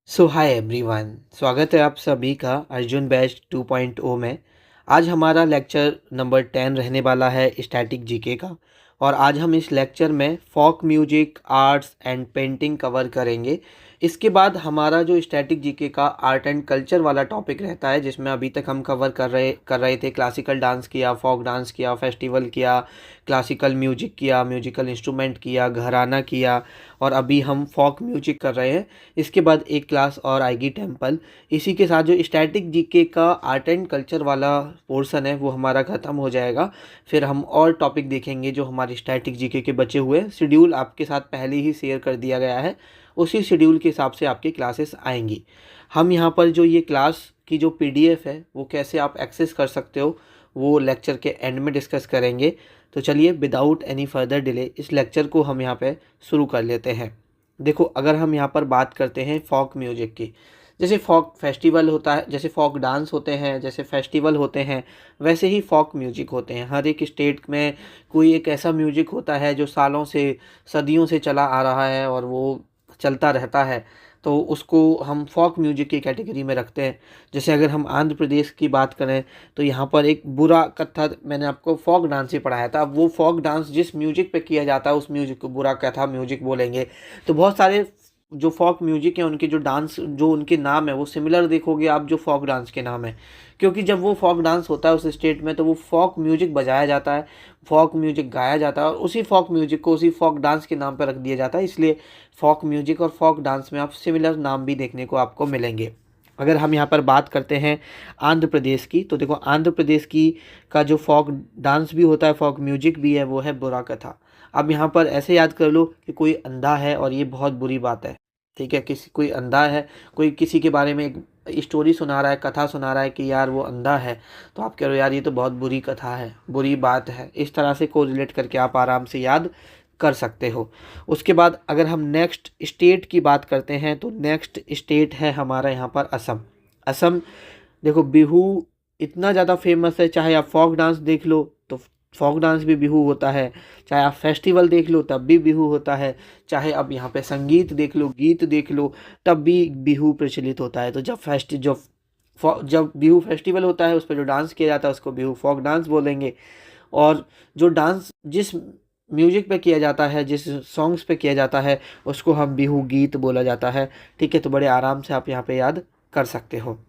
Hi everyone, स्वागत है आप सभी का अर्जुन बैच 2.0 में। आज हमारा लेक्चर नंबर 10 रहने वाला है स्टैटिक जीके का। और आज हम इस लेक्चर में folk music, arts and painting cover करेंगे। इसके बाद हमारा जो स्टैटिक जीके का आर्ट एंड कल्चर वाला टॉपिक रहता है, जिसमें अभी तक हम कवर कर रहे थे क्लासिकल डांस किया, फोक डांस किया, फेस्टिवल किया, क्लासिकल म्यूजिक किया, म्यूजिकल इंस्ट्रूमेंट किया, घराना किया, और अभी हम फोक म्यूजिक कर रहे हैं। इसके बाद एक क्लास और आएगी टेम्पल। इसी के साथ जो स्टैटिक जीके का आर्ट एंड कल्चर वाला पोर्शन है वो हमारा ख़त्म हो जाएगा। फिर हम और टॉपिक देखेंगे जो हमारे स्टैटिक जीके के बचे हुए हैं। शेड्यूल आपके साथ पहले ही शेयर कर दिया गया है, उसी शेड्यूल के हिसाब से आपकी क्लासेस आएंगी। हम यहाँ पर जो ये क्लास की जो पीडीएफ है वो कैसे आप एक्सेस कर सकते हो वो लेक्चर के एंड में डिस्कस करेंगे। तो चलिए विदाउट एनी फर्दर डिले इस लेक्चर को हम यहाँ पे शुरू कर लेते हैं। देखो, अगर हम यहाँ पर बात करते हैं फोक म्यूजिक की, जैसे फोक फेस्टिवल होता है, जैसे फोक डांस होते हैं, जैसे फेस्टिवल होते हैं, वैसे ही फोक म्यूजिक होते हैं। हर एक स्टेट में कोई एक ऐसा म्यूजिक होता है जो सालों से, सदियों से चला आ रहा है और वो चलता रहता है, तो उसको हम फोक म्यूजिक की कैटेगरी में रखते हैं। जैसे अगर हम आंध्र प्रदेश की बात करें तो यहाँ पर एक बुरा कथा, मैंने आपको फोक डांस ही पढ़ाया था। अब वो फोक डांस जिस म्यूजिक पे किया जाता है उस म्यूजिक को बुरा कथा म्यूजिक बोलेंगे। तो बहुत सारे जो फोक म्यूजिक है उनके जो डांस, जो उनके नाम है वो सिमिलर देखोगे आप जो फोक डांस के नाम है, क्योंकि जब वो फोक डांस होता है उस स्टेट में तो वो फोक म्यूजिक बजाया जाता है, फोक म्यूजिक गाया जाता है, और उसी फोक म्यूजिक को उसी फोक डांस के नाम पर रख दिया जाता है। इसलिए फोक म्यूजिक और फोक डांस में आप सिमिलर नाम भी देखने को आपको मिलेंगे। अगर हम यहाँ पर बात करते हैं आंध्र प्रदेश की, तो देखो आंध्र प्रदेश की का जो फोक डांस भी होता है, फोक म्यूजिक भी है, वो है बुरा कथा। अब यहाँ पर ऐसे याद कर लो कि कोई अंधा है और ये बहुत बुरी बात है। ठीक है, किसी कोई अंधा है, कोई किसी के बारे में एक स्टोरी सुना रहा है, कथा सुना रहा है कि यार वो अंधा है, तो आप कह रहे हो यार ये तो बहुत बुरी कथा है, बुरी बात है। इस तरह से को रिलेट करके आप आराम से याद कर सकते हो। उसके बाद अगर हम नेक्स्ट स्टेट की बात करते हैं तो नेक्स्ट स्टेट है हमारा यहाँ पर असम। असम, देखो बिहू इतना ज़्यादा फेमस है, चाहे आप फोक डांस देख लो तो फोक डांस भी बिहू होता है, चाहे आप फेस्टिवल देख लो तब भी बिहू होता है, चाहे अब यहाँ पे संगीत देख लो, गीत देख लो, तब भी बिहू प्रचलित होता है। तो जब बिहू फेस्टिवल होता है उस पर जो डांस किया जाता है उसको बिहू फोक डांस बोलेंगे। और जो डांस जिस म्यूजिक पे किया जाता है, जिस सॉन्ग्स पे किया जाता है, उसको हम बिहू गीत बोला जाता है। ठीक है, तो बड़े आराम से आप यहाँ पे याद कर सकते हो।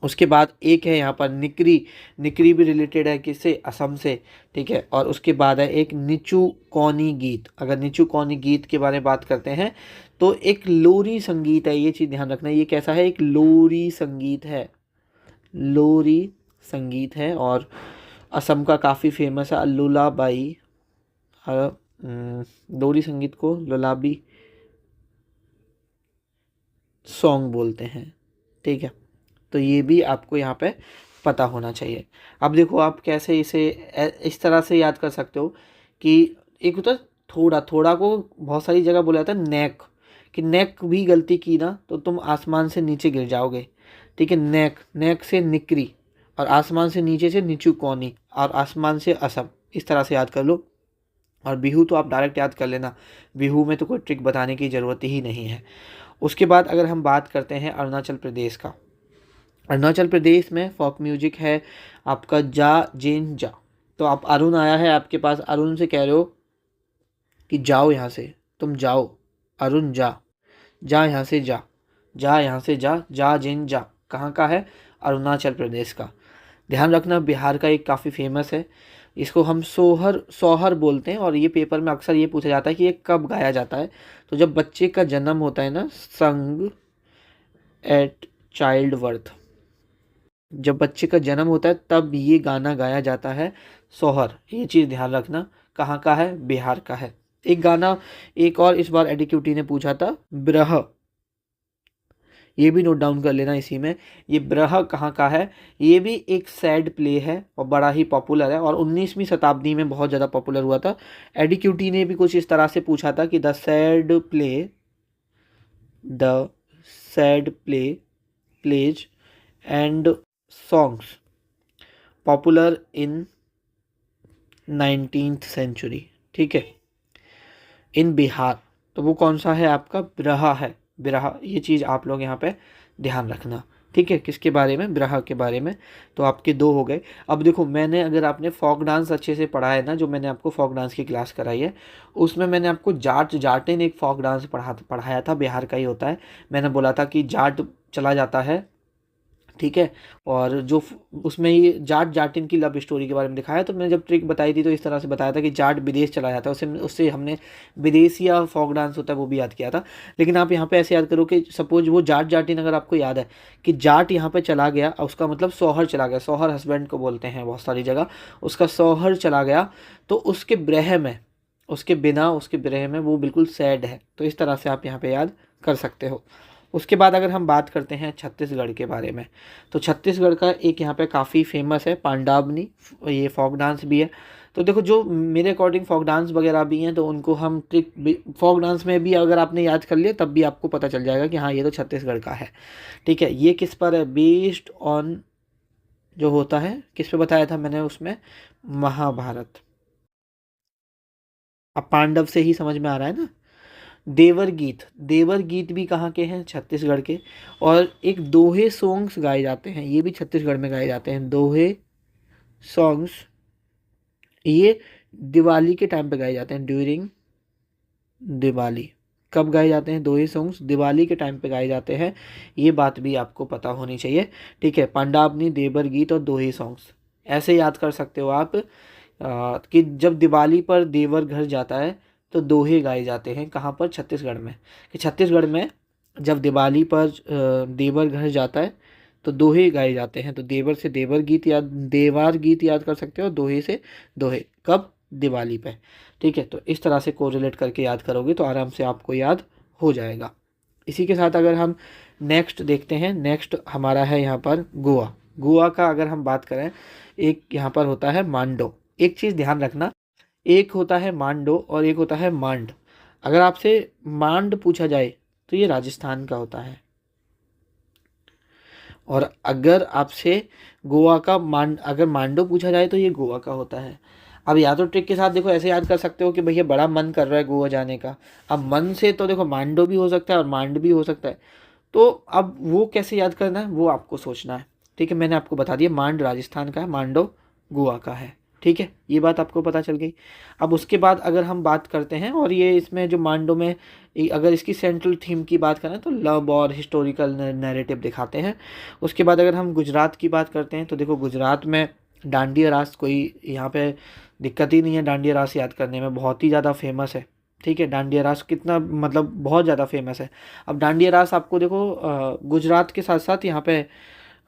उसके बाद एक है यहाँ पर निकरी। निकरी भी रिलेटेड है किससे? असम से। ठीक है, और उसके बाद है एक निचू कौनी गीत। अगर निचू कौनी गीत के बारे में बात करते हैं तो एक लोरी संगीत है, ये चीज़ ध्यान रखना। ये कैसा है? एक लोरी संगीत है, लोरी संगीत है, और असम का काफ़ी फेमस है लुलाबाई। लोरी संगीत को लुलाबी सॉन्ग बोलते हैं। ठीक है, तो ये भी आपको यहाँ पे पता होना चाहिए। अब देखो आप कैसे इसे इस तरह से याद कर सकते हो कि एक होता है थोड़ा थोड़ा, को बहुत सारी जगह बोला जाता है नेक, कि नेक भी गलती की ना तो तुम आसमान से नीचे गिर जाओगे। ठीक है, नेक, नेक से निकरी, और आसमान से नीचे से नीचू कौनी, और आसमान से असम। इस तरह से याद कर लो। और बिहू तो आप डायरेक्ट याद कर लेना, बिहू में तो कोई ट्रिक बताने की ज़रूरत ही नहीं है। उसके बाद अगर हम बात करते हैं अरुणाचल प्रदेश का, अरुणाचल प्रदेश में फोक म्यूजिक है आपका जा जेन जा। तो आप अरुण आया है आपके पास, अरुण से कह रहे हो कि जाओ यहाँ से, तुम जाओ, अरुण जा, जा यहाँ से जा, जा यहाँ से जा, जा जेन जा। कहाँ का है? अरुणाचल प्रदेश का। ध्यान रखना बिहार का एक काफ़ी फेमस है, इसको हम सोहर सोहर बोलते हैं। और ये पेपर में अक्सर ये पूछा जाता है कि ये कब गाया जाता है? तो जब बच्चे का जन्म होता है ना, संग एट चाइल्ड बर्थ, जब बच्चे का जन्म होता है तब ये गाना गाया जाता है, सोहर। ये चीज़ ध्यान रखना। कहाँ का है? बिहार का है। एक गाना एक और इस बार एडीक्यूटी ने पूछा था, ब्रह, ये भी नोट डाउन कर लेना इसी में। ये ब्रह कहाँ का है? ये भी एक सैड प्ले है और बड़ा ही पॉपुलर है, और 19वीं शताब्दी में बहुत ज़्यादा पॉपुलर हुआ था। एडीक्यूटी ने भी कुछ इस तरह से पूछा था कि the sad play plays and songs popular in 19th century. ठीक है, इन बिहार। तो वो कौन सा है आपका? ब्रहा है, बिरहा, ये चीज़ आप लोग यहाँ पे ध्यान रखना। ठीक है, किसके बारे में? बिरहा के बारे में। तो आपके 2 हो गए। अब देखो, मैंने अगर आपने फोक डांस अच्छे से पढ़ा है ना, जो मैंने आपको फोक डांस की क्लास कराई है, उसमें मैंने आपको जाट जाटिन एक फोक डांस पढ़ाया था, बिहार का ही होता है। मैंने बोला था कि जाट चला जाता है, ठीक है, और जो उसमें ये जाट जाटिन की लव स्टोरी के बारे में दिखाया। तो मैंने जब ट्रिक बताई थी तो इस तरह से बताया था कि जाट विदेश चला जाता है, उससे हमने विदेशी या फोक डांस होता है वो भी याद किया था। लेकिन आप यहाँ पे ऐसे याद करो कि सपोज वो जाट जाटिन अगर आपको याद है कि जाट यहाँ पे चला गया, उसका मतलब सोहर चला गया, सोहर हस्बैंड को बोलते हैं बहुत सारी जगह, उसका सोहर चला गया, तो उसके ब्रह में, उसके बिना, उसके ब्रह में वो बिल्कुल सैड है। तो इस तरह से आप यहाँ पे याद कर सकते हो। उसके बाद अगर हम बात करते हैं छत्तीसगढ़ के बारे में, तो छत्तीसगढ़ का एक यहाँ पे काफ़ी फेमस है पांडावनी, ये फोक डांस भी है। तो देखो, जो मेरे अकॉर्डिंग फोक डांस वगैरह भी हैं, तो उनको हम ट्रिक फोक डांस में भी अगर आपने याद कर लिया तब भी आपको पता चल जाएगा कि हाँ, ये तो छत्तीसगढ़ का है। ठीक है, ये किस पर है? बेस्ड ऑन जो होता है, किस पे बताया था मैंने उसमें? महाभारत। अब पांडव से ही समझ में आ रहा है ना। देवर गीत, देवर गीत भी कहाँ के हैं? छत्तीसगढ़ के। और एक दोहे सॉन्ग्स गाए जाते हैं, ये भी छत्तीसगढ़ में गाए जाते हैं, दोहे सॉन्ग्स। ये दिवाली के टाइम पे गाए जाते हैं, ड्यूरिंग दिवाली। कब गाए जाते हैं दोहे सॉन्ग्स? दिवाली के टाइम पे गाए जाते हैं। ये बात भी आपको पता होनी चाहिए। ठीक है, पांडावनी, देवर गीत और दोहे सॉन्ग्स ऐसे याद कर सकते हो आप, कि जब दिवाली पर देवर घर जाता है तो दोहे गाए जाते हैं। कहाँ पर? छत्तीसगढ़ में। कि छत्तीसगढ़ में जब दिवाली पर देवर घर जाता है तो दोहे गाए जाते हैं। तो देवर से देवर गीत याद, देवार गीत याद कर सकते हो, दोहे से दोहे। कब? दिवाली पे। ठीक है, तो इस तरह से कोरिलेट करके याद करोगे तो आराम से आपको याद हो जाएगा। इसी के साथ अगर हम नेक्स्ट देखते हैं, नेक्स्ट हमारा है यहाँ पर गोवा। गोवा का अगर हम बात करें, एक यहाँ पर होता है मांडो। एक चीज़ ध्यान रखना, एक होता है मांडो और एक होता है मांड। अगर आपसे मांड पूछा जाए तो ये राजस्थान का होता है, और अगर आपसे गोवा का अगर मांडो पूछा जाए तो ये गोवा का होता है। अब या तो ट्रिक के साथ देखो ऐसे याद कर सकते हो कि भैया बड़ा मन कर रहा है गोवा जाने का। अब मन से तो देखो मांडो भी हो सकता है और मांड भी हो सकता है। तो अब वो कैसे याद करना है वो आपको सोचना है। ठीक है, मैंने आपको बता दिया, मांड राजस्थान का है, मांडो गोवा का है। ठीक है, ये बात आपको पता चल गई। अब उसके बाद अगर हम बात करते हैं, और ये इसमें जो मांडो में अगर इसकी सेंट्रल थीम की बात करें तो लव और हिस्टोरिकल नैरेटिव दिखाते हैं। उसके बाद अगर हम गुजरात की बात करते हैं तो देखो, गुजरात में डांडिया रास, कोई यहाँ पे दिक्कत ही नहीं है डांडिया रास याद करने में, बहुत ही ज़्यादा फेमस है। ठीक है, डांडिया रास कितना मतलब बहुत ज़्यादा फेमस है। अब डांडिया रास आपको देखो, गुजरात के साथ साथ यहाँ पे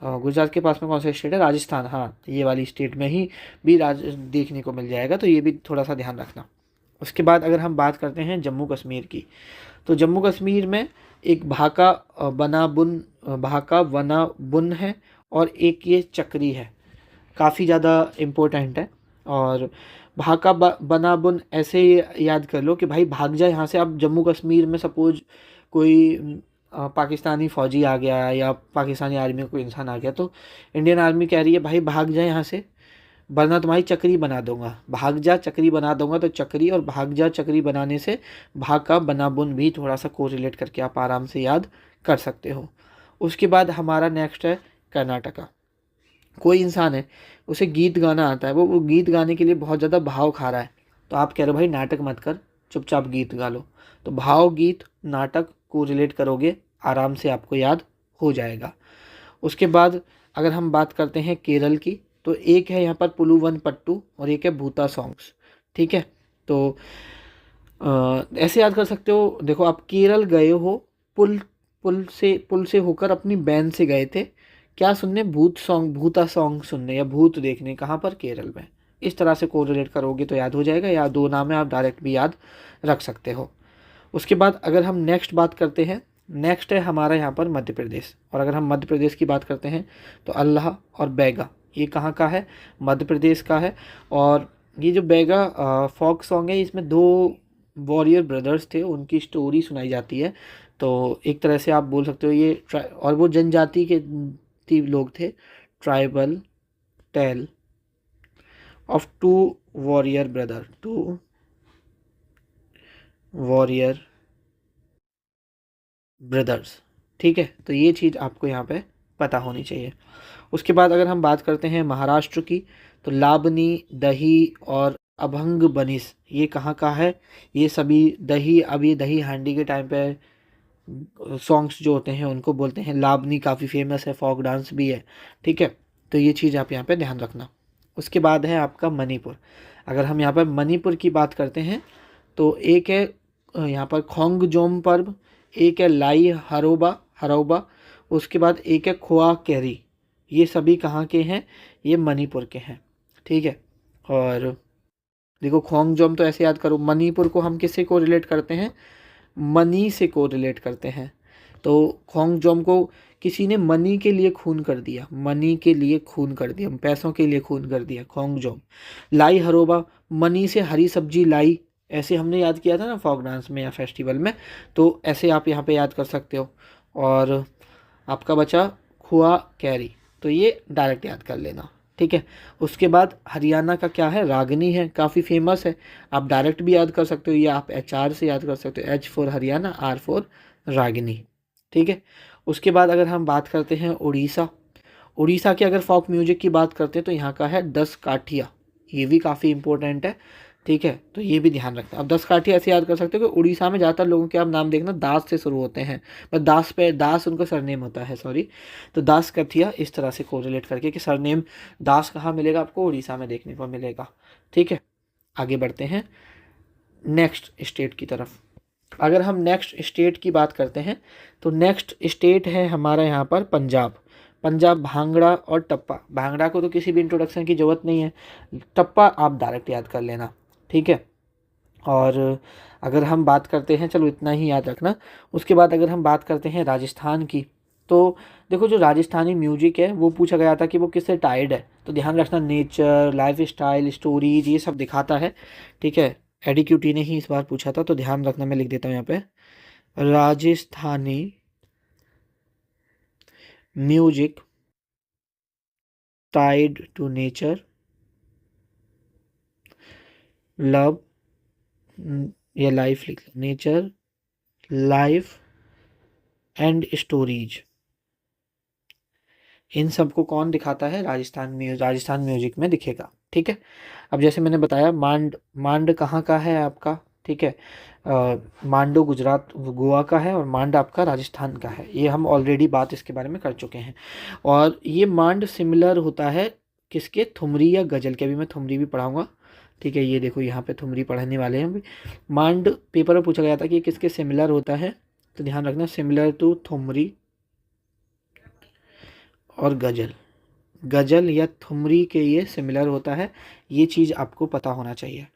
गुजरात के पास में कौन सा स्टेट है? राजस्थान, हाँ, ये वाली स्टेट में ही भी राज देखने को मिल जाएगा। तो ये भी थोड़ा सा ध्यान रखना। उसके बाद अगर हम बात करते हैं जम्मू कश्मीर की, तो जम्मू कश्मीर में एक भाका वना बुन है, और एक ये चक्री है, काफ़ी ज़्यादा इम्पोर्टेंट है। और भाका बना बुन ऐसे ही याद कर लो कि भाई भाग जा यहाँ से। आप जम्मू कश्मीर में सपोज कोई पाकिस्तानी फ़ौजी आ गया या पाकिस्तानी आर्मी का कोई इंसान आ गया, तो इंडियन आर्मी कह रही है भाई भाग जा यहाँ से, वरना तुम्हारी चक्री बना दूंगा। भाग जा चक्री बना दूंगा, तो चक्री और भाग जा चक्री बनाने से भाग का बना बुन भी थोड़ा सा कोरिलेट करके आप आराम से याद कर सकते हो। उसके बाद हमारा नेक्स्ट है कर्नाटका। कोई इंसान है, उसे गीत गाना आता है, वो गीत गाने के लिए बहुत ज़्यादा भाव खा रहा है, तो आप कह रहे हो भाई नाटक मत कर, चुपचाप गीत गा लो। तो भाव गीत नाटक को रिलेट करोगे, आराम से आपको याद हो जाएगा। उसके बाद अगर हम बात करते हैं केरल की, तो एक है यहाँ पर पुलुवन पट्टू और एक है भूता सॉन्ग्स। ठीक है, तो ऐसे याद कर सकते हो। देखो, आप केरल गए हो, पुल पुल से होकर अपनी बहन से गए थे क्या सुनने? भूत सॉन्ग, भूता सॉन्ग सुनने या भूत देखने। कहाँ पर? केरल में। इस तरह से कोरिलेट करोगे तो याद हो जाएगा, या दो नाम है आप डायरेक्ट भी याद रख सकते हो। उसके बाद अगर हम नेक्स्ट बात करते हैं, नेक्स्ट है हमारा यहाँ पर मध्य प्रदेश। और अगर हम मध्य प्रदेश की बात करते हैं तो अल्लाह और बैगा, ये कहाँ का है? मध्य प्रदेश का है। और ये जो बैगा फोक सॉन्ग है, इसमें दो वॉरियर ब्रदर्स थे, उनकी स्टोरी सुनाई जाती है। तो एक तरह से आप बोल सकते हो ये और वो जनजाति के लोग थे। Tribal tale of two warrior brother, two warrior brothers. ठीक है, तो ये चीज़ आपको यहाँ पे पता होनी चाहिए। उसके बाद अगर हम बात करते हैं महाराष्ट्र की, तो लाबनी, दही और अभंग बनिस, ये कहाँ का है? ये सभी दही, अब ये दही हांडी के टाइम पे सॉन्ग्स जो होते हैं उनको बोलते हैं। लाबनी काफ़ी फेमस है, फोक डांस भी है। ठीक है, तो ये चीज़ आप यहाँ पे ध्यान रखना। उसके बाद है आपका मणिपुर। अगर हम यहाँ पर मणिपुर की बात करते हैं तो एक है यहाँ पर खोंगजोम पर्व, एक है लाई हरोबा हरौबा, उसके बाद एक है खोआ कैरी। ये सभी कहाँ के हैं? ये मणिपुर के हैं। ठीक है, और देखो खोंगजोम तो ऐसे याद करो, मणिपुर को हम किससे को रिलेट करते हैं? मनी से को रिलेट करते हैं। तो खोंगजोम को किसी ने मनी के लिए खून कर दिया, मनी के लिए खून कर दिया, पैसों के लिए खून कर दिया, खोंगजोम। लाई हरोबा, मनी से हरी सब्जी लाई, ऐसे हमने याद किया था ना फोक डांस में या फेस्टिवल में, तो ऐसे आप यहाँ पे याद कर सकते हो। और आपका बचा खुआ कैरी, तो ये डायरेक्ट याद कर लेना। ठीक है, उसके बाद हरियाणा का क्या है? रागनी है, काफ़ी फेमस है, आप डायरेक्ट भी याद कर सकते हो या आप HR से याद कर सकते हो, H for Haryana, R for Ragini. ठीक है, उसके बाद अगर हम बात करते हैं उड़ीसा, उड़ीसा के अगर फोक म्यूजिक की बात करते हैं तो यहाँ का है 10 काठिया, ये भी काफ़ी इंपॉर्टेंट है। ठीक है, तो ये भी ध्यान रखना। अब 10 काठिया ऐसे याद कर सकते हो कि उड़ीसा में ज़्यादातर लोगों के आप नाम देखना दास से शुरू होते हैं, बस दास पे दास उनका सरनेम होता है, सॉरी। तो दास काठिया इस तरह से कोरिलेट करके कि सरनेम दास कहाँ मिलेगा आपको? उड़ीसा में देखने को मिलेगा। ठीक है, आगे बढ़ते हैं नेक्स्ट स्टेट की तरफ। अगर हम नेक्स्ट स्टेट की बात करते हैं तो नेक्स्ट स्टेट है हमारा यहाँ पर पंजाब। पंजाब भांगड़ा और टप्पा, भांगड़ा को तो किसी भी इंट्रोडक्शन की ज़रूरत नहीं है, टप्पा आप डायरेक्ट याद कर लेना। ठीक है, और अगर हम बात करते हैं, चलो इतना ही याद रखना। उसके बाद अगर हम बात करते हैं राजस्थान की, तो देखो जो राजस्थानी म्यूजिक है वो पूछा गया था कि वो किससे टाइड है, तो ध्यान रखना नेचर, लाइफ स्टाइल, स्टोरीज, ये सब दिखाता है। ठीक है, एडीक्यूटी ने ही इस बार पूछा था, तो ध्यान रखना, मैं लिख देता हूँ यहाँ पे, Rajasthani music tied to nature, love या लाइफ, लिख नेचर, लाइफ एंड स्टोरीज, इन सबको कौन दिखाता है? राजस्थान म्यूजिक में दिखेगा। ठीक है, अब जैसे मैंने बताया मांड, मांड कहाँ का है आपका? ठीक है, मांडो गुजरात गोवा का है और मांड आपका राजस्थान का है, ये हम ऑलरेडी बात इसके बारे में कर चुके हैं। और ये मांड सिमिलर होता है किसके? थुमरी या गजल के, अभी मैं थुमरी भी पढ़ाऊंगा। ठीक है, ये देखो यहाँ पे थुमरी पढ़ने वाले हैं अभी। मांड पेपर में पूछा गया था कि ये किसके सिमिलर होता है, तो ध्यान रखना सिमिलर टू थुमरी और गजल, गजल या थुमरी के ये सिमिलर होता है, ये चीज़ आपको पता होना चाहिए।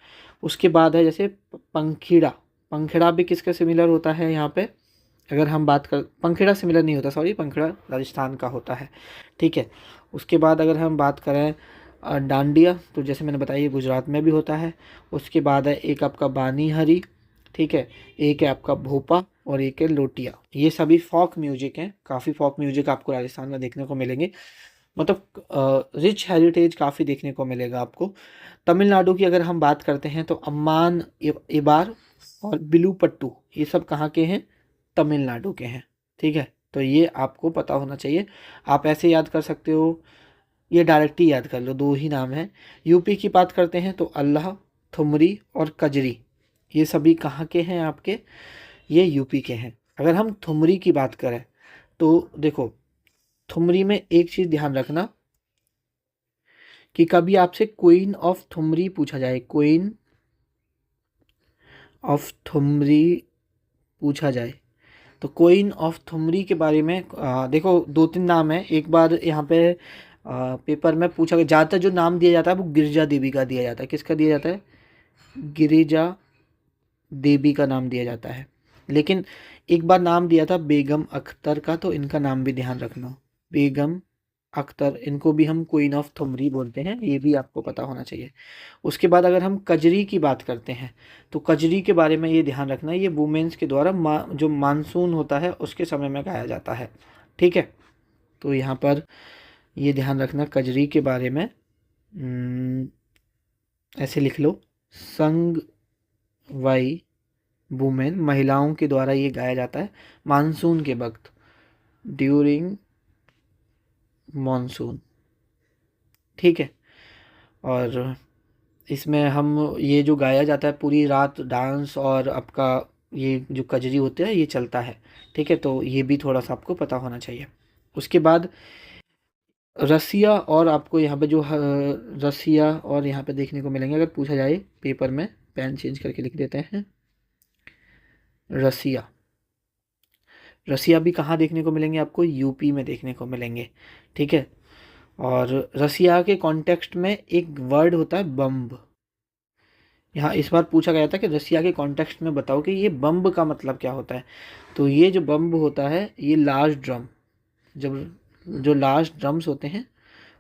उसके बाद है जैसे पंखीड़ा, पंखीड़ा भी किसका सिमिलर होता है यहाँ पे? अगर हम बात कर, पंखीड़ा सिमिलर नहीं होता, सॉरी, पंखीड़ा राजस्थान का होता है। ठीक है, उसके बाद अगर हम बात करें डांडिया, तो जैसे मैंने बताया ये गुजरात में भी होता है। उसके बाद है एक आपका बानी हरी, ठीक है, एक है आपका भोपा और एक है लोटिया, ये सभी फोक म्यूजिक हैं। काफ़ी फोक म्यूजिक आपको राजस्थान में देखने को मिलेंगे, मतलब रिच हेरिटेज काफ़ी देखने को मिलेगा आपको। तमिलनाडु की अगर हम बात करते हैं तो अम्मान, इबार और बिलूपट्टू, ये सब कहाँ के हैं? तमिलनाडु के हैं। ठीक है, तो ये आपको पता होना चाहिए, आप ऐसे याद कर सकते हो, ये डायरेक्ट ही याद कर लो, दो ही नाम हैं। यूपी की बात करते हैं तो अल्लाह, थुमरी और कजरी, ये सभी कहाँ के हैं आपके? ये यूपी के हैं। अगर हम थुमरी की बात करें तो देखो, थुमरी में एक चीज़ ध्यान रखना कि कभी आपसे क्वीन ऑफ थुमरी पूछा जाए, क्वीन ऑफ थुमरी पूछा जाए, तो क्वीन ऑफ थुमरी के बारे में देखो 2-3 नाम है। एक बार यहाँ पे पेपर में पूछा गया, ज़्यादातर जो नाम दिया जाता है वो गिरिजा देवी का दिया जाता है। किसका दिया जाता है? गिरिजा देवी का नाम दिया जाता है। लेकिन एक बार नाम दिया था बेगम अख्तर का, तो इनका नाम भी ध्यान रखना, बेगम अख्तर, इनको भी हम क्वीन ऑफ थुमरी बोलते हैं, ये भी आपको पता होना चाहिए। उसके बाद अगर हम कजरी की बात करते हैं तो कजरी के बारे में ये ध्यान रखना, ये वुमेन्स के द्वारा जो मानसून होता है उसके समय में गाया जाता है। ठीक है, तो यहाँ पर ये ध्यान रखना कजरी के बारे में, ऐसे लिख लो, संग वाई वुमेन, महिलाओं के द्वारा ये गाया जाता है मानसून के वक्त, ड्यूरिंग मॉनसून। ठीक है। और इसमें हम ये जो गाया जाता है पूरी रात डांस और आपका ये जो कजरी होते हैं ये चलता है। ठीक है, तो ये भी थोड़ा सा आपको पता होना चाहिए। उसके बाद रसिया, और आपको यहाँ पे जो रसिया और यहाँ पे देखने को मिलेंगे, अगर पूछा जाए पेपर में, पेन चेंज करके लिख देते हैं रसिया। रसिया भी कहाँ देखने को मिलेंगे आपको? यूपी में देखने को मिलेंगे। ठीक है। और रसिया के कॉन्टेक्स्ट में एक वर्ड होता है बम्ब। यहाँ इस बार पूछा गया था कि रसिया के कॉन्टेक्स्ट में बताओ कि ये बम्ब का मतलब क्या होता है। तो ये जो बम्ब होता है ये लार्ज ड्रम, जब जो लार्ज ड्रम्स होते हैं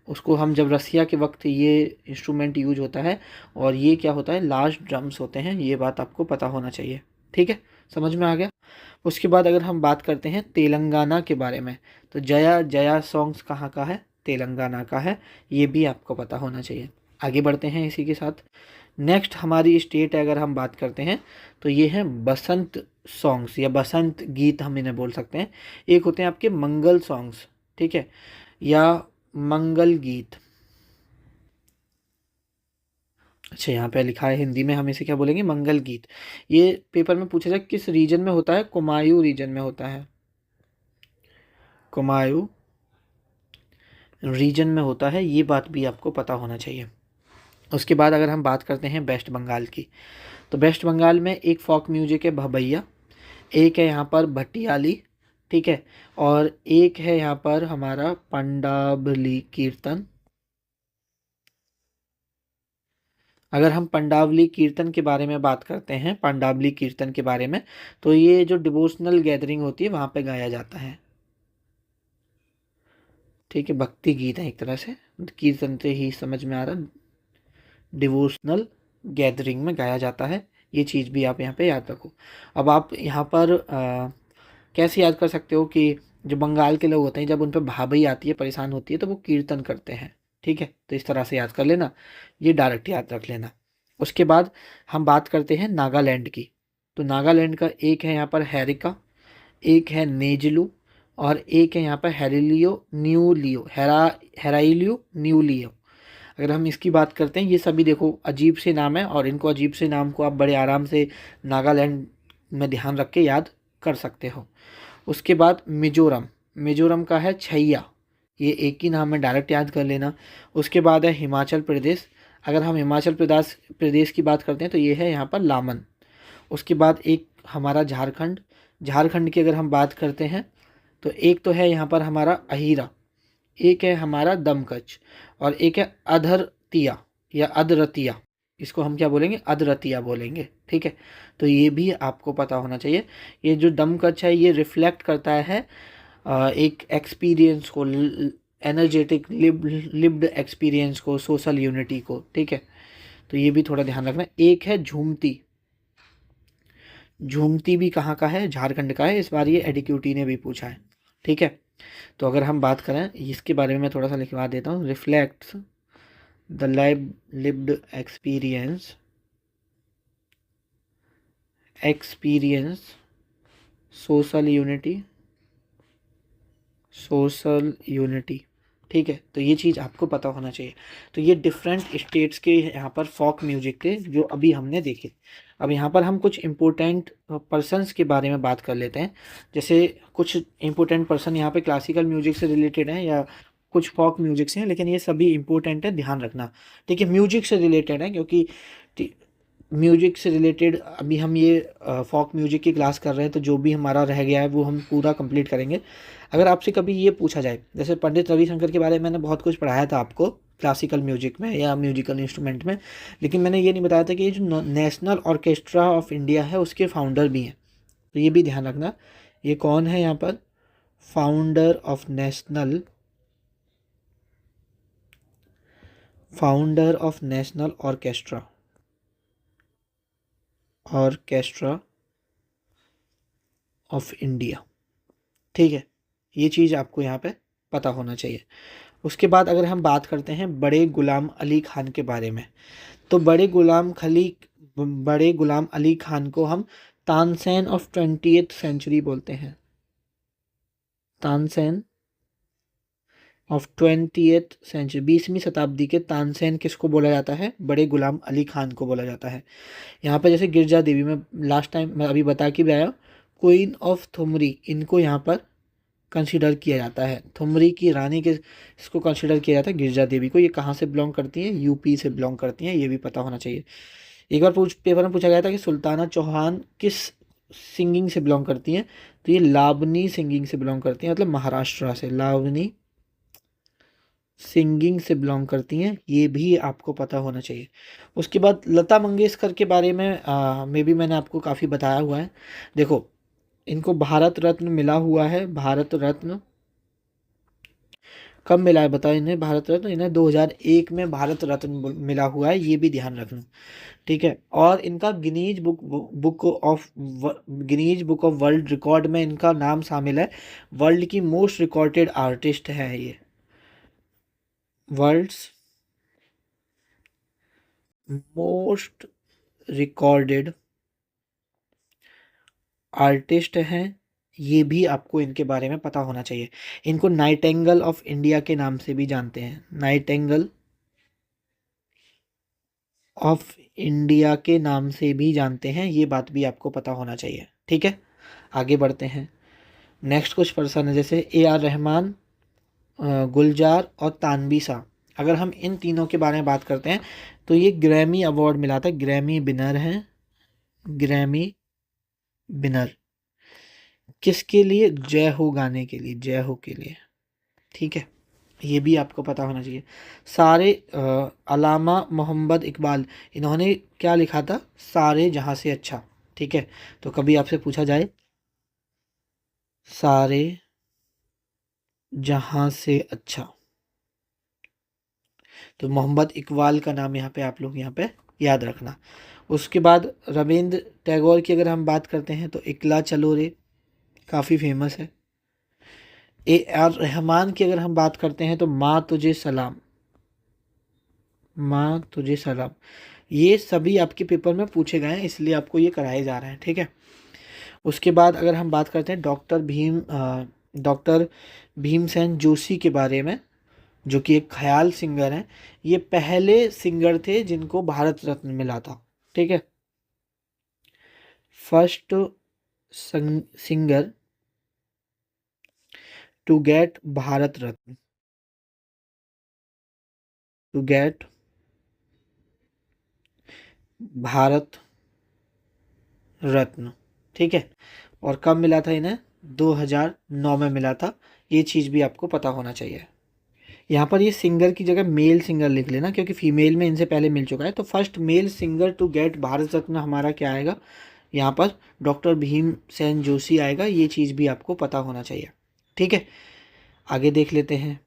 उसको हम जब रसिया के वक्त ये इंस्ट्रूमेंट यूज होता है, और ये क्या होता है लार्ज ड्रम्स होते हैं, ये बात आपको पता होना चाहिए। ठीक है, समझ में आ गया। उसके बाद अगर हम बात करते हैं तेलंगाना के बारे में, तो जया जया सॉन्ग्स कहाँ का है? तेलंगाना का है। ये भी आपको पता होना चाहिए। आगे बढ़ते हैं इसी के साथ। नेक्स्ट हमारी स्टेट अगर हम बात करते हैं तो ये है बसंत सॉन्ग्स या बसंत गीत हम इन्हें बोल सकते हैं। एक होते हैं आपके मंगल सॉन्ग्स, ठीक है, या मंगल गीत। अच्छा, यहाँ पे लिखा है हिंदी में, हम इसे क्या बोलेंगे? मंगल गीत। ये पेपर में पूछा जाए किस रीजन में होता है? कुमायूं रीजन में होता है। कुमायूं रीजन में होता है, ये बात भी आपको पता होना चाहिए। उसके बाद अगर हम बात करते हैं वेस्ट बंगाल की, तो वेस्ट बंगाल में एक फोक म्यूजिक है भभैया, एक है यहाँ पर भटियाली, ठीक है, और एक है यहाँ पर हमारा पंडाबली कीर्तन। अगर हम पंडावली कीर्तन के बारे में बात करते हैं, पंडावली कीर्तन के बारे में, तो ये जो डिवोशनल गैदरिंग होती है वहाँ पे गाया जाता है। ठीक है, भक्ति गीत है एक तरह से, कीर्तन से ही समझ में आ रहा, डिवोशनल गैदरिंग में गाया जाता है। ये चीज़ भी आप यहाँ पे याद रखो। अब आप यहाँ पर कैसे याद कर सकते हो कि जो बंगाल के लोग होते हैं जब उन पर भाभी आती है, परेशान होती है, तो वो कीर्तन करते हैं। ठीक है, तो इस तरह से याद कर लेना, ये डायरेक्ट याद रख लेना। उसके बाद हम बात करते हैं नागालैंड की, तो नागालैंड का एक है यहाँ पर हैरिका, एक है नेजलू, और एक है यहाँ पर हेरिलियो न्यूलियो, हेराइलियो न्यूलियो। अगर हम इसकी बात करते हैं, ये सभी देखो अजीब से नाम है, और इनको अजीब से नाम को आप बड़े आराम से नागालैंड में ध्यान रख के याद कर सकते हो। उसके बाद मिजोरम, मिजोरम का है छैया, ये एक ही नाम है, डायरेक्ट याद कर लेना। उसके बाद है हिमाचल प्रदेश, अगर हम हिमाचल प्रदेश की बात करते हैं तो ये है यहाँ पर लामन। उसके बाद एक हमारा झारखंड, झारखंड की अगर हम बात करते हैं तो एक तो है यहाँ पर हमारा अहीरा, एक है हमारा दमकच, और एक है अधरतिया या अधरतिया, इसको हम क्या बोलेंगे? अधरतिया बोलेंगे। ठीक है, तो ये भी आपको पता होना चाहिए। ये जो दमकच है ये रिफ्लेक्ट करता है एक एक्सपीरियंस को, एनर्जेटिक लिव्ड एक्सपीरियंस को, सोशल यूनिटी को। ठीक है, तो ये भी थोड़ा ध्यान रखना। एक है झूमती, झूमती भी कहाँ का है? झारखंड का है। इस बार ये एडिक्यूटी ने भी पूछा है। ठीक है, तो अगर हम बात करें इसके बारे में मैं थोड़ा सा लिखवा देता हूँ। Reflects the lived experience social unity, social unity. ठीक है, तो ये चीज़ आपको पता होना चाहिए। तो ये डिफरेंट स्टेट्स के यहाँ पर फोक म्यूजिक थे जो अभी हमने देखे। अब यहाँ पर हम कुछ इम्पोर्टेंट पर्सन्स के बारे में बात कर लेते हैं। जैसे कुछ इम्पोर्टेंट पर्सन यहाँ पे क्लासिकल म्यूजिक से रिलेटेड हैं या कुछ फोक म्यूजिक से हैं, लेकिन ये सभी इम्पोर्टेंट है, ध्यान रखना। ठीक है, म्यूजिक से रिलेटेड है, क्योंकि म्यूजिक से रिलेटेड अभी हम ये फोक म्यूजिक की क्लास कर रहे हैं, तो जो भी हमारा रह गया है वो हम पूरा कंप्लीट करेंगे। अगर आपसे कभी ये पूछा जाए, जैसे पंडित रविशंकर के बारे में मैंने बहुत कुछ पढ़ाया था आपको क्लासिकल म्यूजिक में या म्यूजिकल इंस्ट्रूमेंट में, लेकिन मैंने ये नहीं बताया था कि ये जो नेशनल ऑर्केस्ट्रा ऑफ इंडिया है उसके फाउंडर भी हैं। तो ये भी ध्यान रखना, ये कौन है यहाँ पर? Founder of national orchestra of India. ठीक है, ये चीज़ आपको यहाँ पे पता होना चाहिए। उसके बाद अगर हम बात करते हैं बड़े गुलाम अली खान के बारे में, तो बड़े गुलाम अली खान को हम तानसेन ऑफ 20th सेंचुरी बोलते हैं। तानसेन ऑफ 20th सेंचुरी, 20वीं शताब्दी के तानसेन किसको बोला जाता है? बड़े गुलाम अली खान को बोला जाता है। यहाँ पर जैसे गिरजा देवी, मैं लास्ट टाइम मैं अभी बता के भी आया, क्वीन ऑफ थुमरी, इनको यहाँ पर कंसीडर किया जाता है। थुमरी की रानी के इसको कंसीडर किया जाता है, गिरजा देवी को। ये कहाँ से बिलोंग करती हैं? यूपी से बिलोंग करती हैं, ये भी पता होना चाहिए। एक बार पेपर में पूछा गया था कि सुल्ताना चौहान किस सिंगिंग से बिलोंग करती हैं, तो ये लावनी सिंगिंग से बिलोंग करती हैं, मतलब महाराष्ट्र से लावनी सिंगिंग से बिलोंग करती हैं, ये भी आपको पता होना चाहिए। उसके बाद लता मंगेशकर के बारे में भी मैंने आपको काफ़ी बताया हुआ है। देखो, इनको भारत रत्न मिला हुआ है। भारत रत्न कब मिला है बताओ इन्हें? भारत रत्न इन्हें 2001 में भारत रत्न मिला हुआ है, ये भी ध्यान रखना, ठीक है। और इनका Guinness book of world record में इनका नाम शामिल है। वर्ल्ड की मोस्ट रिकॉर्डेड आर्टिस्ट है ये, वर्ल्ड्स मोस्ट रिकॉर्डेड आर्टिस्ट हैं, ये भी आपको इनके बारे में पता होना चाहिए। इनको नाइटेंगल ऑफ इंडिया के नाम से भी जानते हैं, नाइटेंगल ऑफ इंडिया के नाम से भी जानते हैं, ये बात भी आपको पता होना चाहिए, ठीक है। आगे बढ़ते हैं। नेक्स्ट कुछ पर्सन है जैसे A R रहमान, गुलजार और तानवी शाह। अगर हम इन तीनों के बारे में बात करते हैं तो ये ग्रैमी अवार्ड मिला था, ग्रैमी विनर हैं, ग्रैमी विनर किसके लिए? जय हो गाने के लिए, जय हो के लिए, ठीक है। ये भी आपको पता होना चाहिए। सारे अलामा मोहम्मद इकबाल, इन्होंने क्या लिखा था? सारे जहाँ से अच्छा, ठीक है। तो कभी आपसे पूछा जाए सारे जहाँ से अच्छा, तो मोहम्मद इकबाल का नाम यहाँ पे आप लोग यहाँ पे याद रखना। उसके बाद रविंद्र टैगोर की अगर हम बात करते हैं तो इकला चलो रे काफ़ी फेमस है। A R रहमान की अगर हम बात करते हैं तो माँ तुझे सलाम, माँ तुझे सलाम, ये सभी आपके पेपर में पूछे गए हैं, इसलिए आपको ये कराए जा रहे हैं, ठीक है। उसके बाद अगर हम बात करते हैं डॉक्टर भीमसेन जोशी के बारे में, जो कि एक ख्याल सिंगर हैं। ये पहले सिंगर थे जिनको भारत रत्न मिला था, ठीक है। First singer to get Bharat Ratna, to get Bharat Ratna, ठीक है। और कब मिला था इन्हें? 2009 में मिला था। ये चीज़ भी आपको पता होना चाहिए। यहाँ पर ये सिंगर की जगह मेल सिंगर लिख लेना, क्योंकि फीमेल में इनसे पहले मिल चुका है। तो first male singer to get Bharat Ratna हमारा क्या आएगा? यहाँ पर डॉक्टर भीमसेन जोशी आएगा। ये चीज़ भी आपको पता होना चाहिए, ठीक है। आगे देख लेते हैं।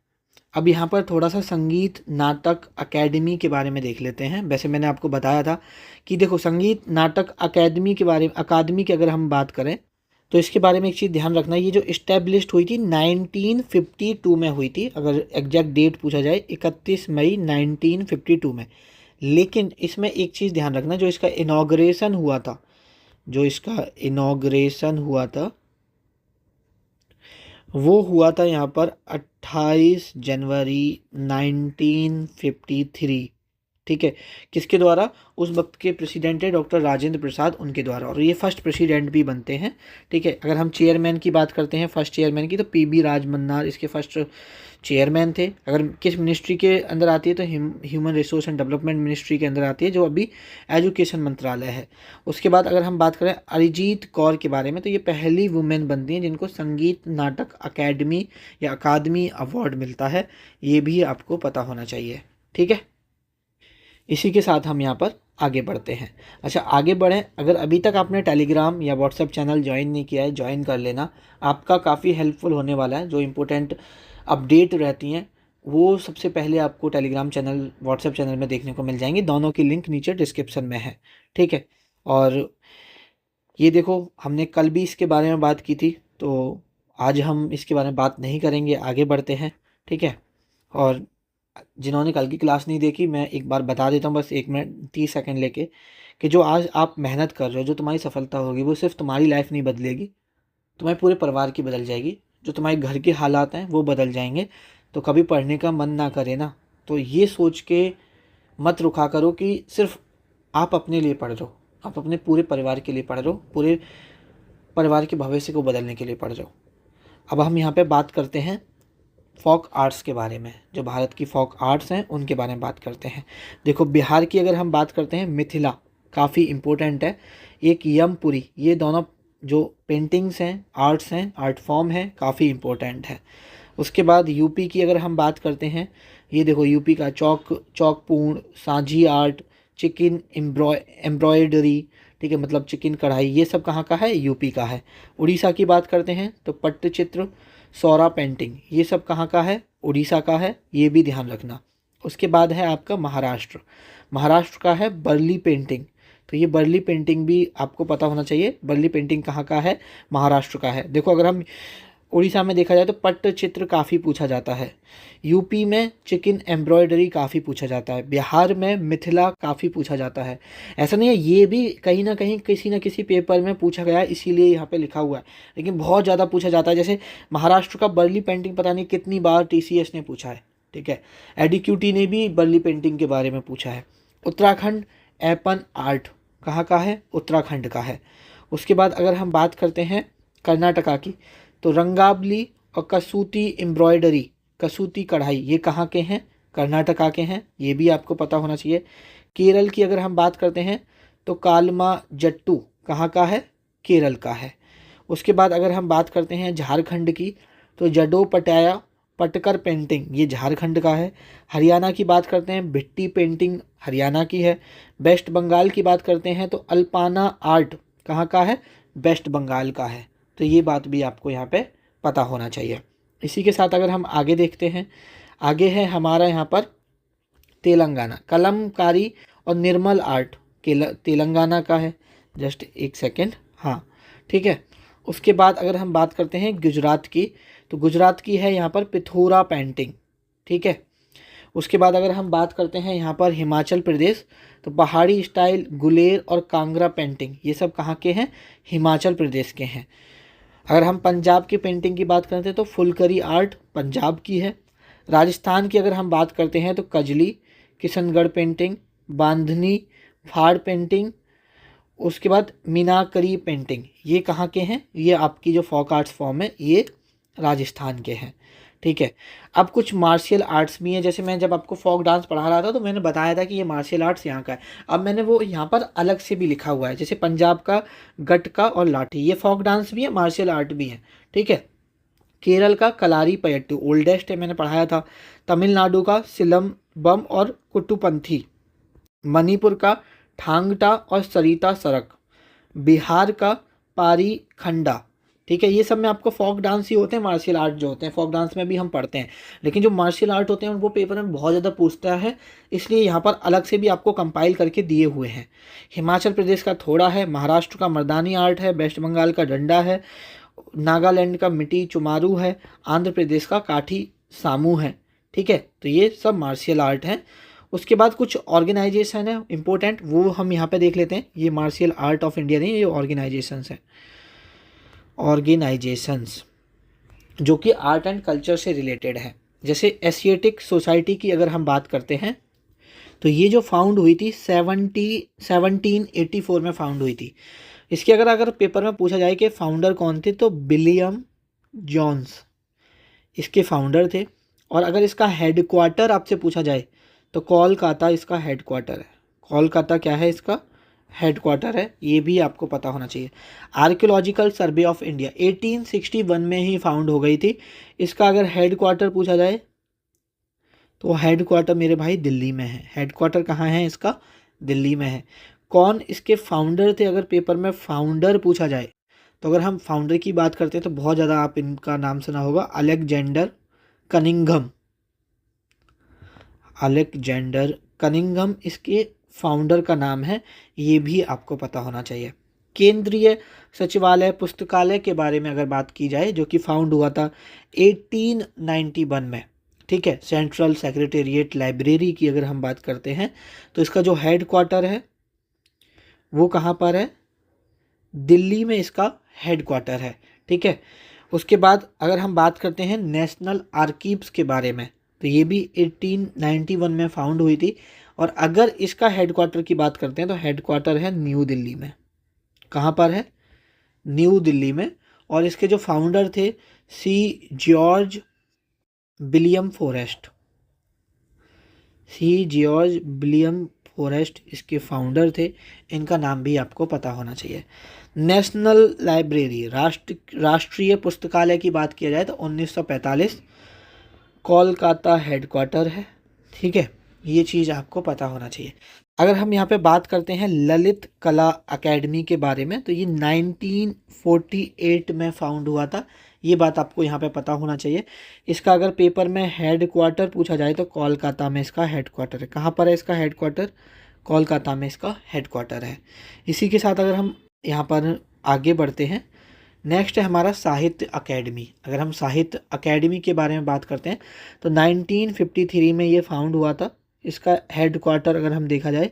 अब यहाँ पर थोड़ा सा संगीत नाटक अकेडमी के बारे में देख लेते हैं। वैसे मैंने आपको बताया था कि देखो, संगीत नाटक अकादमी के बारे में, अकादमी की अगर हम बात करें तो इसके बारे में एक चीज़ ध्यान रखना, ये जो इस्टेब्लिश्ड हुई थी 1952 में हुई थी। अगर एग्जैक्ट डेट पूछा जाए 31 मई 1952 में। लेकिन इसमें एक चीज़ ध्यान रखना, जो इसका इनॉग्रेशन हुआ था, जो इसका इनॉग्रेशन हुआ था वो हुआ था यहाँ पर 28 जनवरी 1953, ठीक है। किसके द्वारा? उस वक्त के प्रेसिडेंट है डॉक्टर राजेंद्र प्रसाद, उनके द्वारा। और ये फर्स्ट प्रेसिडेंट भी बनते हैं, ठीक है। अगर हम चेयरमैन की बात करते हैं, फर्स्ट चेयरमैन की, तो PB राजमन्नार इसके फर्स्ट चेयरमैन थे। अगर किस मिनिस्ट्री के अंदर आती है तो human resource and development ministry के अंदर आती है, जो अभी एजुकेशन मंत्रालय है। उसके बाद अगर हम बात करें अरिजीत कौर के बारे में, तो ये पहली वुमेन बनती हैं जिनको संगीत नाटक अकेडमी या अकादमी अवार्ड मिलता है। ये भी आपको पता होना चाहिए, ठीक है। इसी के साथ हम यहाँ पर आगे बढ़ते हैं। अच्छा, आगे बढ़ें, अगर अभी तक आपने टेलीग्राम या व्हाट्सएप चैनल ज्वाइन नहीं किया है, ज्वाइन कर लेना, आपका काफ़ी हेल्पफुल होने वाला है। जो इम्पोर्टेंट अपडेट रहती हैं वो सबसे पहले आपको टेलीग्राम चैनल, व्हाट्सएप चैनल में देखने को मिल जाएंगी। दोनों की लिंक नीचे डिस्क्रिप्शन में है, ठीक है। और ये देखो, हमने कल भी इसके बारे में बात की थी, तो आज हम इसके बारे में बात नहीं करेंगे, आगे बढ़ते हैं, ठीक है। और जिन्होंने कल की क्लास नहीं देखी, मैं एक बार बता देता हूँ, बस 1 मिनट 30 सेकंड लेके, कि जो आज आप मेहनत कर रहे हो, जो तुम्हारी सफलता होगी, वो सिर्फ तुम्हारी लाइफ नहीं बदलेगी, तुम्हारे पूरे परिवार की बदल जाएगी। जो तुम्हारे घर के हालात हैं वो बदल जाएंगे। तो कभी पढ़ने का मन ना करे ना, तो ये सोच के मत रुका करो कि सिर्फ आप अपने लिए पढ़ रहे हो, आप अपने पूरे परिवार के लिए पढ़ रहे हो, पूरे परिवार के भविष्य को बदलने के लिए पढ़ रहे हो। अब हम यहाँ पे बात करते हैं फ़ोक आर्ट्स के बारे में, जो भारत की फ़ोक आर्ट्स हैं उनके बारे में बात करते हैं। देखो, बिहार की अगर हम बात करते हैं, मिथिला काफ़ी इम्पोर्टेंट है, एक यमपुरी, ये दोनों जो पेंटिंग्स हैं, आर्ट्स हैं, आर्ट फॉर्म है, काफ़ी इम्पोर्टेंट है। उसके बाद यूपी की अगर हम बात करते हैं, ये देखो यूपी का चौकपूर्ण, सांझी आर्ट, चिकन एम्ब्रॉयडरी, ठीक है, मतलब चिकन कढ़ाई, ये सब कहाँ का है? यूपी का है। उड़ीसा की बात करते हैं तो पट्टचित्र, सौरा पेंटिंग, ये सब कहाँ का है? उड़ीसा का है, ये भी ध्यान रखना। उसके बाद है आपका महाराष्ट्र, महाराष्ट्र का है बर्ली पेंटिंग। तो ये बर्ली पेंटिंग भी आपको पता होना चाहिए, बर्ली पेंटिंग कहाँ का है? महाराष्ट्र का है। देखो, अगर हम उड़ीसा में देखा जाए तो पट्टचित्र काफ़ी पूछा जाता है, यूपी में चिकन एम्ब्रॉयडरी काफ़ी पूछा जाता है, बिहार में मिथिला काफ़ी पूछा जाता है। ऐसा नहीं है, ये भी कहीं ना कहीं किसी न किसी पेपर में पूछा गया है, इसीलिए यहाँ पे लिखा हुआ है, लेकिन बहुत ज़्यादा पूछा जाता है। जैसे महाराष्ट्र का बर्ली पेंटिंग पता नहीं कितनी बार टीसीएस ने पूछा है, ठीक है, एडीक्यूटी ने भी बर्ली पेंटिंग के बारे में पूछा है। उत्तराखंड एपन आर्ट कहाँ का है? उत्तराखंड का है। उसके बाद अगर हम बात करते हैं कर्नाटका की, तो रंगावली और कसूती एम्ब्रॉयडरी, कसूती कढ़ाई, ये कहाँ के हैं? कर्नाटका के हैं, ये भी आपको पता होना चाहिए। केरल की अगर हम बात करते हैं तो कालमा जट्टू कहाँ का है? केरल का है। उसके बाद अगर हम बात करते हैं झारखंड की, तो जडो पटाया पटकर पेंटिंग, ये झारखंड का है। हरियाणा की बात करते हैं, भिट्टी पेंटिंग हरियाणा की है। वेस्ट बंगाल की बात करते हैं तो अल्पाना आर्ट कहाँ का है? वेस्ट बंगाल का है। तो ये बात भी आपको यहाँ पे पता होना चाहिए। इसी के साथ अगर हम आगे देखते हैं, आगे है हमारा यहाँ पर तेलंगाना, कलमकारी और निर्मल आर्ट तेलंगाना का है। जस्ट एक सेकेंड, हाँ ठीक है। उसके बाद अगर हम बात करते हैं गुजरात की, तो गुजरात की है यहाँ पर पिथोरा पेंटिंग, ठीक है। उसके बाद अगर हम बात करते हैं यहाँ पर हिमाचल प्रदेश, तो पहाड़ी स्टाइल गुलेर और कांगड़ा पेंटिंग, ये सब कहाँ के हैं? हिमाचल प्रदेश के हैं। अगर हम पंजाब की पेंटिंग की बात करते हैं तो फुलकरी आर्ट पंजाब की है। राजस्थान की अगर हम बात करते हैं तो कजली, किशनगढ़ पेंटिंग, बांधनी, फाड़ पेंटिंग, उसके बाद मीनाकरी पेंटिंग, ये कहाँ के हैं? ये आपकी जो फोक आर्ट्स फॉर्म है, ये राजस्थान के हैं, ठीक है। अब कुछ मार्शियल आर्ट्स भी हैं, जैसे मैं जब आपको फोक डांस पढ़ा रहा था तो मैंने बताया था कि ये मार्शियल आर्ट्स यहाँ का है। अब मैंने वो यहाँ पर अलग से भी लिखा हुआ है, जैसे पंजाब का गटका और लाठी, ये फोक डांस भी है, मार्शियल आर्ट भी है, ठीक है। केरल का कलारी पयट्टू ओल्डेस्ट है, मैंने पढ़ाया था। तमिलनाडु का सिलम बम और कुट्टुपंथी, मणिपुर का ठांगटा और सरिता सरक, बिहार का पारी खंडा, ठीक है। ये सब में आपको फोक डांस ही होते हैं, मार्शियल आर्ट जो होते हैं फोक डांस में भी हम पढ़ते हैं, लेकिन जो मार्शियल आर्ट होते हैं उनको पेपर में बहुत ज़्यादा पूछता है, इसलिए यहाँ पर अलग से भी आपको कंपाइल करके दिए हुए हैं। हिमाचल प्रदेश का थोड़ा है, महाराष्ट्र का मर्दानी आर्ट है, वेस्ट बंगाल का डंडा है, नागालैंड का मिट्टी चुमारू है, आंध्र प्रदेश का काठी सामू है, ठीक है। तो ये सब मार्शियल आर्ट हैं। उसके बाद कुछ ऑर्गेनाइजेशन है इंपॉर्टेंट, वो हम यहाँ पे देख लेते हैं। ये मार्शियल आर्ट ऑफ इंडिया नहीं, ये ऑर्गेनाइजेशंस हैं, ऑर्गेनाइजेशंस जो कि आर्ट एंड कल्चर से रिलेटेड है। जैसे एशियाटिक सोसाइटी की अगर हम बात करते हैं तो ये जो फाउंड हुई थी 1784 में फाउंड हुई थी। इसके अगर पेपर में पूछा जाए कि फाउंडर कौन थे, तो विलियम जॉन्स इसके फाउंडर थे। और अगर इसका हेडक्वार्टर आपसे पूछा जाए तो कोलकाता इसका हेडक्वार्टर है। कोलकाता क्या है? इसका हेडक्वार्टर है, ये भी आपको पता होना चाहिए। आर्कियोलॉजिकल सर्वे ऑफ इंडिया 1861 में ही फाउंड हो गई थी। इसका अगर हेडक्वार्टर पूछा जाए तो हेडक्वार्टर मेरे भाई दिल्ली में है। हेडक्वार्टर कहाँ है इसका? दिल्ली में है। कौन इसके फाउंडर थे? अगर पेपर में फाउंडर पूछा जाए तो अगर हम फाउंडर की बात करते हैं तो बहुत ज़्यादा आप इनका नाम सुना होगा, अलेक्जेंडर कनिंघम। अलेक्जेंडर कनिंघम इसके फाउंडर का नाम है, ये भी आपको पता होना चाहिए। केंद्रीय सचिवालय पुस्तकालय के बारे में अगर बात की जाए, जो कि फाउंड हुआ था 1891 में, ठीक है। सेंट्रल सेक्रेटेरिएट लाइब्रेरी की अगर हम बात करते हैं तो इसका जो हेड क्वार्टर है वो कहाँ पर है, दिल्ली में इसका हेड क्वार्टर है, ठीक है। उसके बाद अगर हम बात करते हैं नेशनल आर्कीव्स के बारे में, तो ये भी 1891 में फाउंड हुई थी। और अगर इसका हेड क्वार्टर की बात करते हैं तो हेड क्वार्टर है न्यू दिल्ली में। कहाँ पर है, न्यू दिल्ली में। और इसके जो फाउंडर थे C George William forest, C George William forest इसके फाउंडर थे। इनका नाम भी आपको पता होना चाहिए। नेशनल लाइब्रेरी, राष्ट्रीय पुस्तकालय की बात किया जाए तो 1945 कोलकाता हेडक्वार्टर है, ठीक है। ये चीज़ आपको पता होना चाहिए। अगर हम यहाँ पे बात करते हैं ललित कला अकेडमी के बारे में, तो ये 1948 में फाउंड हुआ था। ये बात आपको यहाँ पे पता होना चाहिए। इसका अगर पेपर में हेड क्वार्टर पूछा जाए तो कोलकाता में इसका हेड क्वार्टर है। कहाँ पर है इसका हेड क्वार्टर, कोलकाता में इसका हेड क्वार्टर है। इसी के साथ अगर हम यहाँ पर आगे बढ़ते हैं, नेक्स्ट है हमारा साहित्य अकेडमी। अगर हम साहित्य अकेडमी के बारे में बात करते हैं तो 1953 में ये फाउंड हुआ था। इसका हेड क्वार्टर अगर हम देखा जाए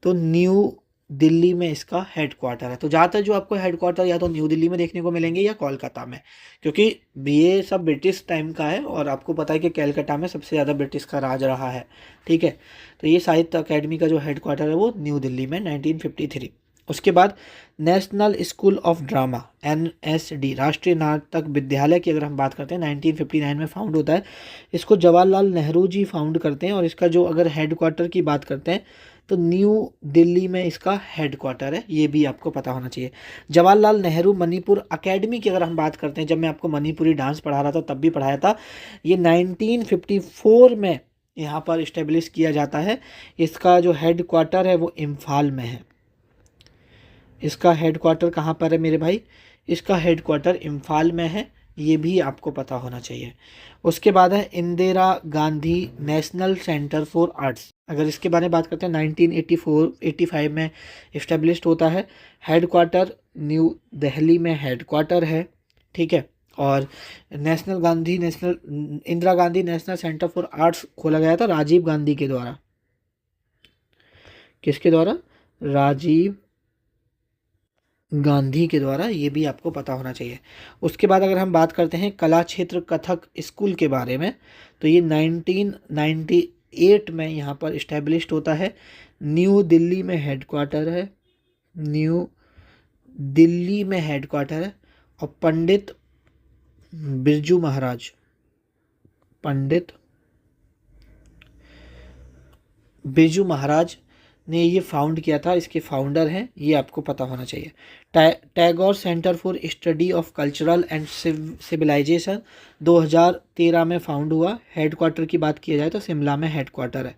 तो न्यू दिल्ली में इसका हेड क्वार्टर है। तो ज़्यादातर जो आपको हेड क्वार्टर या तो न्यू दिल्ली में देखने को मिलेंगे या कोलकाता में, क्योंकि ये सब ब्रिटिश टाइम का है और आपको पता है कि कलकत्ता में सबसे ज़्यादा ब्रिटिश का राज रहा है, ठीक है। तो ये साहित्य अकेडमी का जो हेड क्वार्टर है वो न्यू दिल्ली में 1953। उसके बाद national school of drama NSD, राष्ट्रीय नाटक विद्यालय की अगर हम बात करते हैं 1959 में फाउंड होता है। इसको जवाहरलाल नेहरू जी फाउंड करते हैं। और इसका जो अगर हेड क्वार्टर की बात करते हैं तो न्यू दिल्ली में इसका हेड क्वार्टर है। ये भी आपको पता होना चाहिए। जवाहरलाल नेहरू मणिपुर अकेडमी की अगर हम बात करते हैं, जब मैं आपको मणिपुरी डांस पढ़ा रहा था तब भी पढ़ाया था, ये 1954 में यहाँ पर इस्टेब्लिश किया जाता है। इसका जो हेड क्वार्टर है वो इम्फाल में है। इसका हेड क्वार्टर कहाँ पर है मेरे भाई, इसका हेड क्वार्टर इम्फाल में है। ये भी आपको पता होना चाहिए। उसके बाद है Indira Gandhi national centre for arts. अगर इसके बारे में बात करते हैं 1985 में इस्टेब्लिश्ड होता है। हेड क्वार्टर न्यू दिल्ली में हेड क्वार्टर है, ठीक है। और Indira Gandhi national centre for arts खोला गया था राजीव गांधी के द्वारा। किसके द्वारा, राजीव गांधी के द्वारा। ये भी आपको पता होना चाहिए। उसके बाद अगर हम बात करते हैं कला क्षेत्र कथक स्कूल के बारे में, तो ये 1998 में यहाँ पर इस्टेब्लिश्ड होता है। न्यू दिल्ली में हेड क्वार्टर है, न्यू दिल्ली में हेड क्वार्टर है। और पंडित बिरजू महाराज ने ये फाउंड किया था। इसके फाउंडर हैं, ये आपको पता होना चाहिए। Tagore centre for study of cultural and civilization 2013 में फाउंड हुआ। हेड क्वार्टर की बात किया जाए तो शिमला में हेड क्वार्टर है।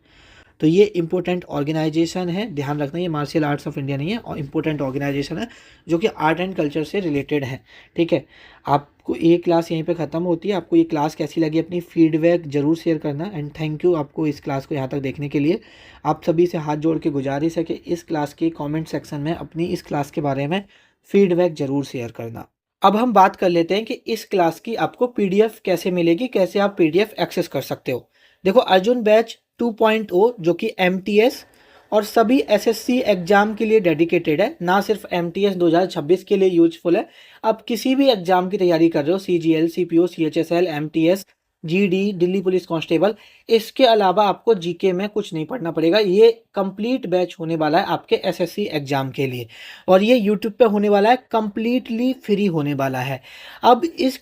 तो ये इम्पोर्टेंट ऑर्गेनाइजेशन है, ध्यान रखना। ये मार्शल आर्ट्स ऑफ इंडिया नहीं है और इम्पोर्टेंट ऑर्गेनाइजेशन है जो कि आर्ट एंड कल्चर से रिलेटेड है, ठीक है। आपको ये क्लास यहीं पे ख़त्म होती है। आपको ये क्लास कैसी लगी अपनी फीडबैक ज़रूर शेयर करना। एंड थैंक यू आपको इस क्लास को यहाँ तक देखने के लिए। आप सभी से हाथ जोड़ के गुजारिश है कि इस क्लास के कॉमेंट सेक्शन में अपनी इस क्लास के बारे में फीडबैक ज़रूर शेयर करना। अब हम बात कर लेते हैं कि इस क्लास की आपको PDF कैसे मिलेगी, कैसे आप PDF एक्सेस कर सकते हो। देखो, अर्जुन बैच 2.0 जो कि MTS और सभी SSC एग्जाम के लिए डेडिकेटेड है, ना सिर्फ MTS 2026 के लिए यूजफुल है। आप किसी भी एग्जाम की तैयारी कर रहे हो, CGL, CPO, CHSL, MTS, GD, Delhi police constable, इसके अलावा आपको GK में कुछ नहीं पढ़ना पड़ेगा। ये कंप्लीट बैच होने वाला है आपके SSC एग्जाम के लिए और ये यूट्यूब पे होने वाला है, कंप्लीटली फ्री होने वाला है। अब इस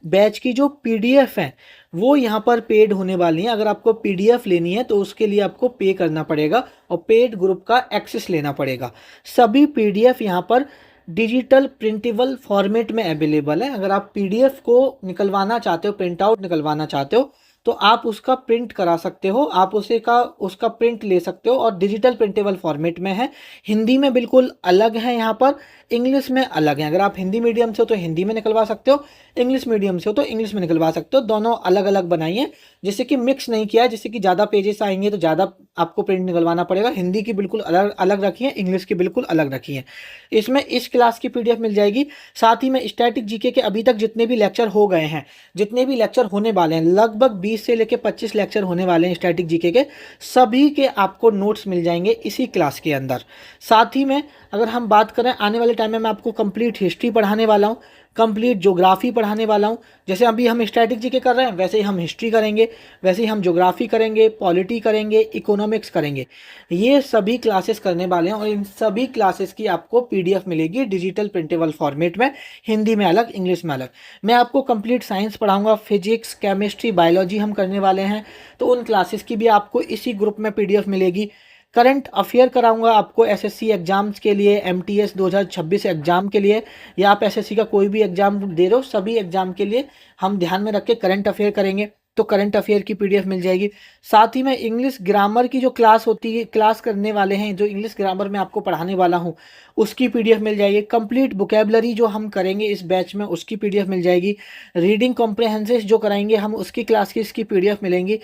बैच की जो PDF है वो यहाँ पर पेड होने वाली है। अगर आपको PDF लेनी है तो उसके लिए आपको पे करना पड़ेगा और पेड ग्रुप का एक्सेस लेना पड़ेगा। सभी PDF यहाँ पर डिजिटल प्रिंटेबल फॉर्मेट में अवेलेबल है। अगर आप PDF को निकलवाना चाहते हो, प्रिंट आउट निकलवाना चाहते हो, तो आप उसका प्रिंट करा सकते हो, आप उसका प्रिंट ले सकते हो और डिजिटल प्रिंटेबल फॉर्मेट में है। हिंदी में बिल्कुल अलग है, यहाँ पर इंग्लिश में अलग है। अगर आप हिंदी मीडियम से हो तो हिंदी में निकलवा सकते हो, इंग्लिश मीडियम से हो तो इंग्लिश में निकलवा सकते हो। दोनों अलग अलग बनाई है, जिससे कि मिक्स नहीं किया है, जिससे कि ज़्यादा पेजेस आएंगे तो ज़्यादा आपको प्रिंट निकलवाना पड़ेगा। हिंदी की बिल्कुल अलग अलग रखी है, इंग्लिश की बिल्कुल अलग रखी है। इसमें इस क्लास की पीडीएफ मिल जाएगी। साथ ही में स्टैटिक जीके के अभी तक जितने भी लेक्चर हो गए हैं, जितने भी लेक्चर होने वाले हैं, लगभग 20 से लेकर 25 लेक्चर होने वाले हैं स्टैटिक जीके के, सभी के आपको नोट्स मिल जाएंगे इसी क्लास के अंदर। साथ ही में अगर हम बात करें आने वाले टाइम में मैं आपको कंप्लीट हिस्ट्री पढ़ाने वाला हूँ, कंप्लीट ज्योग्राफी पढ़ाने वाला हूँ। जैसे अभी हम स्टैटिक जीके कर रहे हैं वैसे ही हम हिस्ट्री करेंगे, वैसे ही हम ज्योग्राफी करेंगे, पॉलिटी करेंगे, इकोनॉमिक्स करेंगे। ये सभी क्लासेस करने वाले हैं और इन सभी क्लासेस की आपको पीडीएफ मिलेगी डिजिटल प्रिंटेबल फॉर्मेट में, हिंदी में अलग, इंग्लिश में अलग। मैं आपको कंप्लीट साइंस पढ़ाऊंगा, फिजिक्स, केमिस्ट्री, बायोलॉजी हम करने वाले हैं, तो उन क्लासेस की भी आपको इसी ग्रुप में पीडीएफ मिलेगी। करंट अफेयर कराऊंगा आपको एसएससी एग्जाम्स के लिए, एमटीएस 2026 एग्जाम के लिए, या आप एसएससी का कोई भी एग्जाम दे रहे हो, सभी एग्जाम के लिए हम ध्यान में रख के करंट अफेयर करेंगे, तो करंट अफेयर की पीडीएफ मिल जाएगी। साथ ही में इंग्लिश ग्रामर की जो क्लास होती है, क्लास करने वाले हैं, जो इंग्लिश ग्रामर में आपको पढ़ाने वाला हूँ, उसकी पीडीएफ मिल जाएगी। कंप्लीट वोकेबलरी जो हम करेंगे इस बैच में, उसकी पीडीएफ मिल जाएगी। रीडिंग कॉम्प्रहेंसिव जो कराएंगे हम, उसकी क्लास की इसकी पीडीएफ मिलेंगी।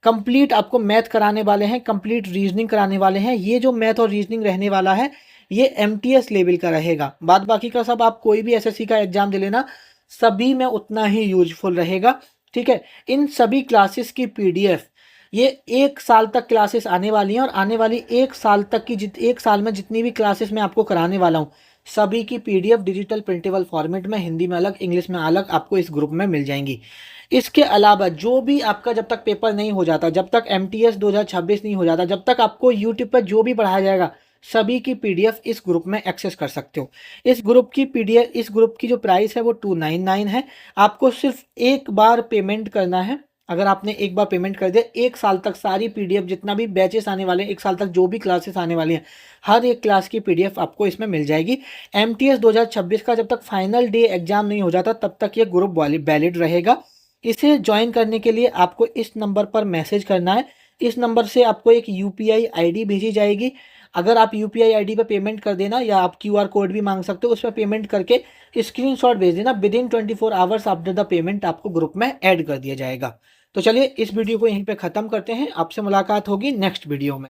कंप्लीट आपको मैथ कराने वाले हैं, कंप्लीट रीजनिंग कराने वाले हैं। ये जो मैथ और रीजनिंग रहने वाला है ये एमटीएस लेवल का रहेगा, बाद बाकी का सब आप कोई भी एसएससी का एग्जाम दे लेना, सभी में उतना ही यूजफुल रहेगा। ठीक है, इन सभी क्लासेस की पीडीएफ ये 1 साल तक क्लासेस आने वाली हैं, और आने वाली 1 साल तक की 1 साल में जितनी भी क्लासेस मैं आपको कराने वाला हूँ, सभी की पीडीएफ डिजिटल प्रिंटेबल फॉर्मेट में, हिंदी में अलग, इंग्लिश में अलग, आपको इस ग्रुप में मिल जाएंगी। इसके अलावा जो भी आपका जब तक पेपर नहीं हो जाता, जब तक एमटीएस 2026 नहीं हो जाता, जब तक आपको यूट्यूब पर जो भी पढ़ाया जाएगा, सभी की पीडीएफ इस ग्रुप में एक्सेस कर सकते हो। इस ग्रुप की पीडीएफ, इस ग्रुप की जो प्राइस है वो 299 है। आपको सिर्फ एक बार पेमेंट करना है। अगर आपने एक बार पेमेंट कर दिया, 1 साल तक सारी पीडीएफ, जितना भी बैचेस आने वाले हैं, 1 साल तक जो भी क्लासेस आने वाली हैं, हर एक क्लास की पीडीएफ आपको इसमें मिल जाएगी। एमटीएस 2026 का जब तक फाइनल डे एग्जाम नहीं हो जाता, तब तक ये ग्रुप वैलिड रहेगा। इसे ज्वाइन करने के लिए आपको इस नंबर पर मैसेज करना है। इस नंबर से आपको एक यूपीआई आईडी भेजी जाएगी। अगर आप यूपीआई आईडी पर पेमेंट कर देना, या आप क्यूआर कोड भी मांग सकते हो, उस पर पेमेंट करके स्क्रीनशॉट भेज देना। Within 24 hours after the payment आपको ग्रुप में ऐड कर दिया जाएगा। तो चलिए इस वीडियो को यहीं पे ख़त्म करते हैं। आपसे मुलाकात होगी नेक्स्ट वीडियो में।